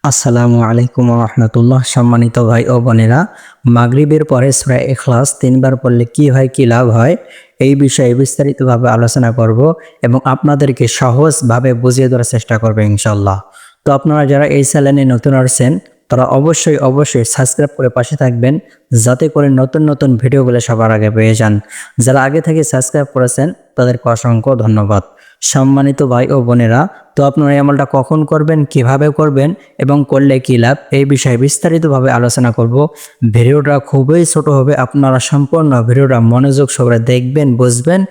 আসসালামু আলাইকুম ওয়া রাহমাতুল্লাহ। সম্মানিত ভাই ও বোনেরা, মাগরিবের পরে সূরা ইখলাস ৩ বার পড়লে কি হয়, কি লাভ হয়, এই বিষয়ে বিস্তারিতভাবে আলোচনা করব এবং আপনাদেরকে সহজভাবে বুঝিয়ে দেওয়ার চেষ্টা করব ইনশাআল্লাহ। তো আপনারা যারা এই চ্যানেলে নতুন আসছেন তারা অবশ্যই সাবস্ক্রাইব করে পাশে থাকবেন, যাতে করে নতুন নতুন ভিডিওগুলো সবার আগে পেয়ে যান। যারা আগে থেকে সাবস্ক্রাইব করেছেন তাদেরকে অসংখ্য ধন্যবাদ। সম্মানিত ভাই ও বোনেরা, তো আপনারা এই আমলটা কখন করবেন, কিভাবে করবেন এবং করলে কী লাভ, এই বিষয়ে বিস্তারিতভাবে আলোচনা করব। ভিডিওটা খুবই ছোট হবে, আপনারা সম্পূর্ণ ভিডিওটা মনোযোগ সহকারে দেখবেন, বুঝবেন,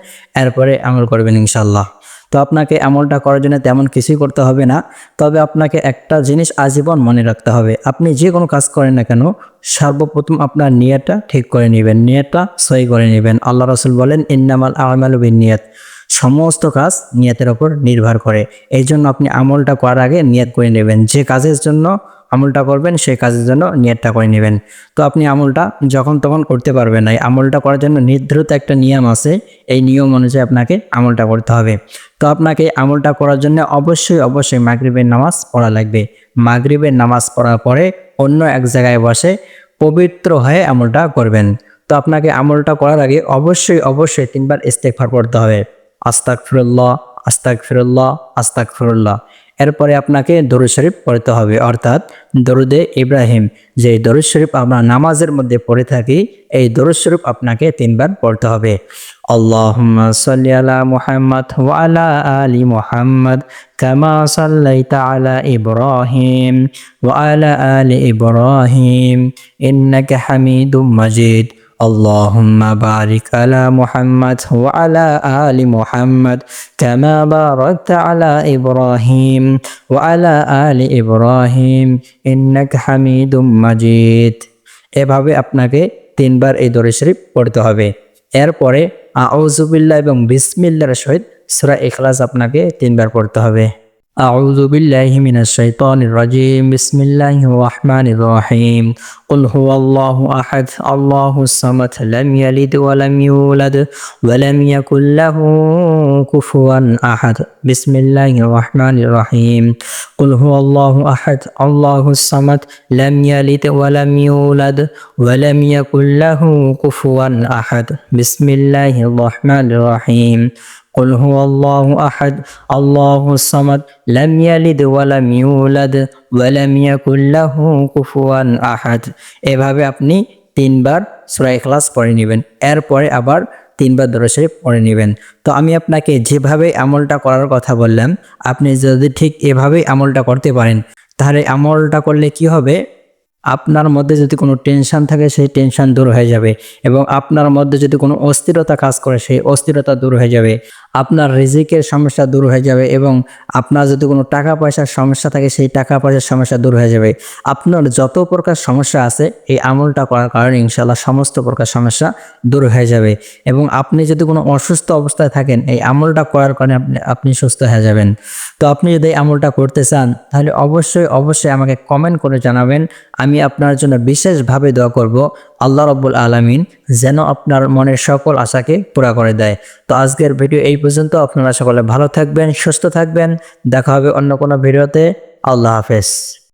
এরপরে আমল করবেন ইনশাল্লাহ। তো আপনাকে আমলটা করার জন্য তেমন কিছুই করতে হবে না, তবে আপনাকে একটা জিনিস আজীবন মনে রাখতে হবে। আপনি যে কোনো কাজ করেন না কেন, সর্বপ্রথম আপনার নিয়তটা ঠিক করে নেবেন, নিয়তটা সহি করে নেবেন। আল্লাহ রাসূল বলেন, ইন্নামাল আমালু বিন্নিয়াত, সমস্ত কাজ নিয়তের ওপর নির্ভর করে। এই জন্য আপনি আমলটা করার আগে নিয়ত করে নেবেন, যে কাজের জন্য আমলটা করবেন সেই কাজের জন্য নিয়তটা করে নেবেন। তো আপনি আমলটা যখন তখন করতে পারবেন না, এই আমলটা করার জন্য নির্ধারিত একটা নিয়ম আছে, এই নিয়ম অনুযায়ী আপনাকে আমলটা করতে হবে। তো আপনাকে আমলটা করার জন্য অবশ্যই মাগরিবের নামাজ পড়া লাগবে। মাগরিবের নামাজ পড়ার পরে অন্য এক জায়গায় বসে পবিত্র হয়ে আমলটা করবেন। তো আপনাকে আমলটা করার আগে অবশ্যই ৩ বার ইস্তেগফার পড়তে হবে। আস্তাগফিরুল্লাহ, আস্তাগফিরুল্লাহ, আস্তাগফিরুল্লাহ। এরপরে আপনাকে দরুদ শরীফ পড়তে হবে, অর্থাৎ দরুদে ইব্রাহিম, যে দরুদ শরীফ আমরা নামাজের মধ্যে পড়ে থাকি, এই দরুদ শরীফ আপনাকে ৩ বার পড়তে হবে। আল্লাহুম্মা সাল্লি আলা মুহাম্মাদ ওয়া আলা আলি মুহাম্মাদ কামা সাল্লাইতা আলা ইব্রাহিম ওয়া আলা আলি ইব্রাহিম ইন্নাকা হামিদুম মাজিদ। আল্লাহুম্মা বারিক আলা মুহাম্মাদ ওয়া আলা আলি মুহাম্মাদ কামা বারাকতা আলা ইব্রাহিম ওয়া আলা আলি ইব্রাহিম ইন্নাকা হামিদুম মাজিদ। এভাবে আপনাকে ৩ বার এই দরুদ শরীফ পড়তে হবে। এরপরে আউযু বিল্লাহ এবং বিসমিল্লাহর সহিত সূরা ইখলাস আপনাকে ৩ বার পড়তে হবে। আউযু বিল্লাহি মিনাশ শাইতানির রাজিম, বিসমিল্লাহির রহমানির রহিম। কুল হুয়াল্লাহু আহাদ, আল্লাহুস সামাদ, লাম ইয়ালিদ ওয়া লাম ইউলাদ ওয়া লাম ইয়াকুল লাহু কুফুয়ান আহাদ। বিসমিল্লাহির রহমানির রহিম। কুল হুয়াল্লাহু আহাদ, আল্লাহুস সামাদ, লাম ইয়ালিদ ওয়া লাম ইউলাদ ওয়া লাম ইয়াকুল লাহু কুফুয়ান আহাদ। বিসমিল্লাহির রহমানির রহিম। কুল হুয়াল্লাহু আহাদ, আল্লাহুস সামাদ, লাম ইয়ালিদ ওয়া লাম ইউলাদ ওয়া লাম ইয়াকুল লাহু কুফুয়ান আহাদ। এভাবে আপনি ৩ বার সূরা ইখলাস পড়ে নেবেন। এরপরে আবার ৩ বার দরুদ শরীফ পড়ে নেবেন। তো আমি আপনাকে যেভাবে আমলটা করার কথা বললাম, আপনি যদি ঠিক এভাবেই আমলটা করতে পারেন, তাহলে আমলটা করলে কি হবে, আপনার মধ্যে যদি কোনো টেনশন থাকে সেই টেনশন দূর হয়ে যাবে, এবং আপনার মধ্যে যদি কোনো অস্থিরতা কাজ করে সেই অস্থিরতা দূর হয়ে যাবে, আপনার রিজিকের সমস্যা দূর হয়ে যাবে, এবং আপনার যদি কোনো টাকা পয়সার সমস্যা থাকে সেই টাকা পয়সার সমস্যা দূর হয়ে যাবে। আপনার যত প্রকার সমস্যা আছে এই আমলটা করার কারণে ইনশাআল্লাহ সমস্ত প্রকার সমস্যা দূর হয়ে যাবে। এবং আপনি যদি কোনো অসুস্থ অবস্থায় থাকেন, এই আমলটা করার কারণে আপনি সুস্থ হয়ে যাবেন। তো আপনি যদি এই আমলটা করতে চান তাহলে অবশ্যই আমাকে কমেন্ট করে জানাবেন। আমি আপনার জন্য বিশেষভাবে দোয়া করব, আল্লাহ রাব্বুল আলামিন যেন আপনার মনের সকল আশাকে পুরা করে দেয়। তো আজকের ভিডিও এই পর্যন্ত। আপনারা সকলে ভালো থাকবেন, সুস্থ থাকবেন। দেখা হবে অন্য কোনো ভিডিওতে। আল্লাহ হাফেজ।